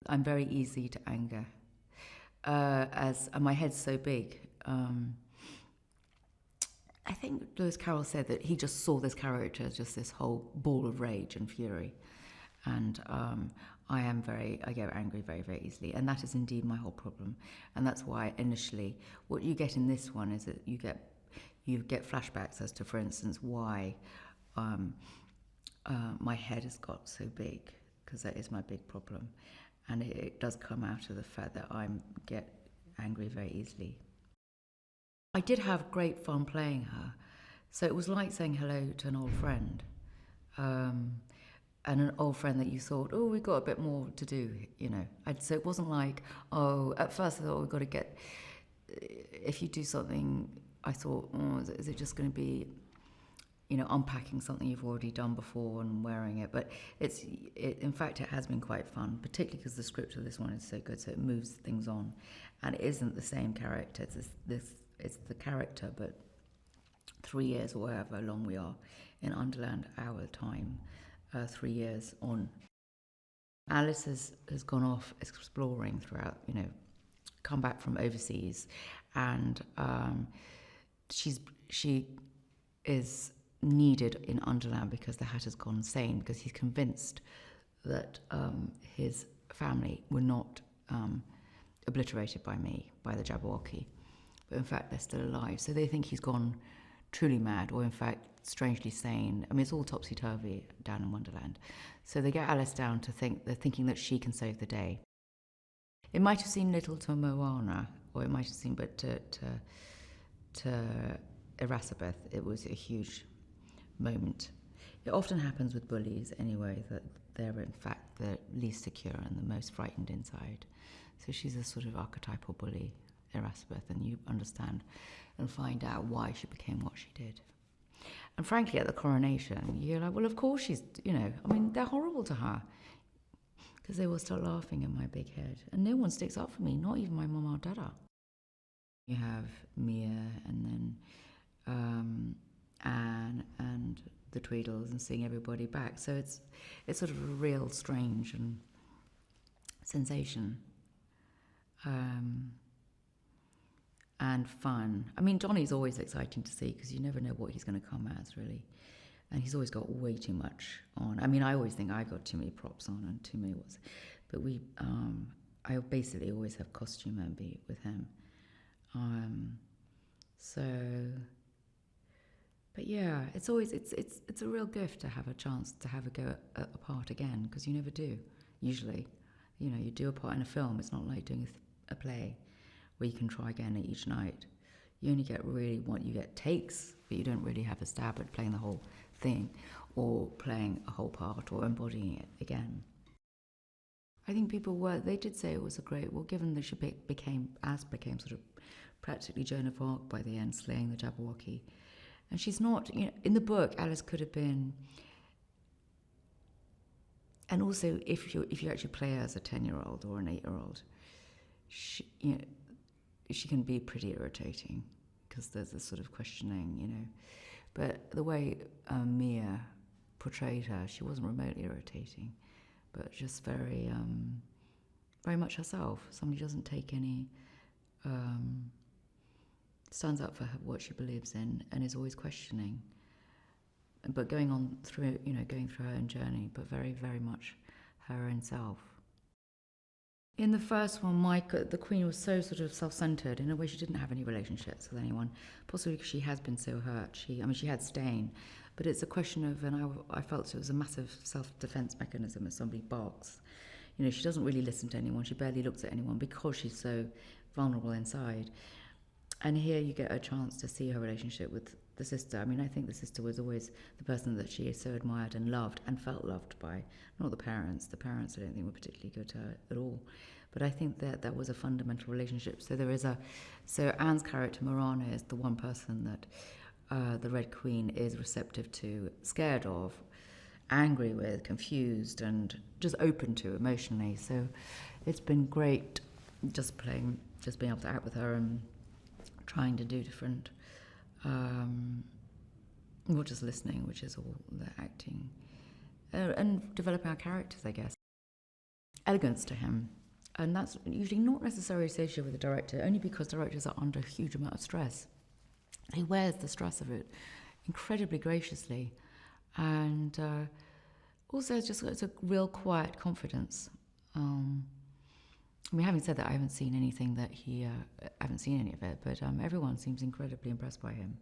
I'm very easy to anger, as and my head's so big. I think Lewis Carroll said that he just saw this character as just this whole ball of rage and fury, and I get angry very, very easily, and that is indeed my whole problem, and that's why initially what you get in this one is that you get flashbacks as to, for instance, why my head has got so big, because that is my big problem, and it does come out of the fact that I get angry very easily. I did have great fun playing her, so it was like saying hello to an old friend, and an old friend that you thought, oh, we've got a bit more to do, so it wasn't like, oh, at first I thought we've got to get, if you do something, I thought, oh, is it just going to be, unpacking something you've already done before and wearing it? But in fact, it has been quite fun, particularly because the script of this one is so good, so it moves things on, and it isn't the same character. It's the character, but 3 years or however long we are in Underland, our time, 3 years on. Alice has gone off exploring throughout, come back from overseas, and she is needed in Underland because the Hatter's gone insane, because he's convinced that his family were not obliterated by the Jabberwocky, but in fact they're still alive. So they think he's gone truly mad, or in fact strangely sane. I mean, it's all topsy-turvy down in Wonderland. So they get Alice down to they're thinking that she can save the day. It might have seemed little to Moana, or it might have seemed, but to Iracebeth, it was a huge moment. It often happens with bullies anyway, that they're in fact the least secure and the most frightened inside. So she's a sort of archetypal bully, Iracebeth, and you understand and find out why she became what she did. And frankly, at the coronation, you're like, well, of course she's, they're horrible to her, because they will start laughing in my big head. And no one sticks up for me, not even my mama or dada. You have Mia, and then Anne and the Tweedles, and seeing everybody back. So it's sort of a real strange and sensation. And fun. I mean, Johnny's always exciting to see, because you never know what he's going to come as, really. And he's always got way too much on. I mean, I always think I got too many props on and too many what's. But I basically always have costume envy with him. But yeah, it's a real gift to have a chance to have a go at a part again, because you never do, usually. You do a part in a film. It's not like doing a play where you can try again each night. You only get you get takes, but you don't really have a stab at playing the whole thing, or playing a whole part, or embodying it again. I think they did say it was given that she became sort of practically Joan of Arc by the end, slaying the Jabberwocky. And she's not, in the book, Alice could have been, and also if you actually play her as a 10-year-old or an 8-year-old, she can be pretty irritating, because there's this sort of questioning, But the way Mia portrayed her, she wasn't remotely irritating, but just very, very much herself. Somebody who doesn't take any, stands up for what she believes in, and is always questioning. But going through her own journey, but very, very much her own self. In the first one, the Queen was so sort of self-centered. In a way, she didn't have any relationships with anyone, possibly because she has been so hurt. She had Stain, but it's a question of, and I felt it was a massive self-defense mechanism. If somebody barks, she doesn't really listen to anyone. She barely looks at anyone, because she's so vulnerable inside. And here you get a chance to see her relationship with the sister. I mean, I think the sister was always the person that she so admired and loved and felt loved by, not the parents. The parents, I don't think, were particularly good to her at all. But I think that was a fundamental relationship. So Anne's character, Morana, is the one person that the Red Queen is receptive to, scared of, angry with, confused, and just open to emotionally. So it's been great just being able to act with her and trying to do different, not just listening, which is all the acting, and developing our characters, I guess. elegance to him. And that's usually not necessarily associated with the director, only because directors are under a huge amount of stress. He wears the stress of it incredibly graciously. And also it's a real quiet confidence. I mean, having said that, I haven't seen anything that I haven't seen any of it, but everyone seems incredibly impressed by him.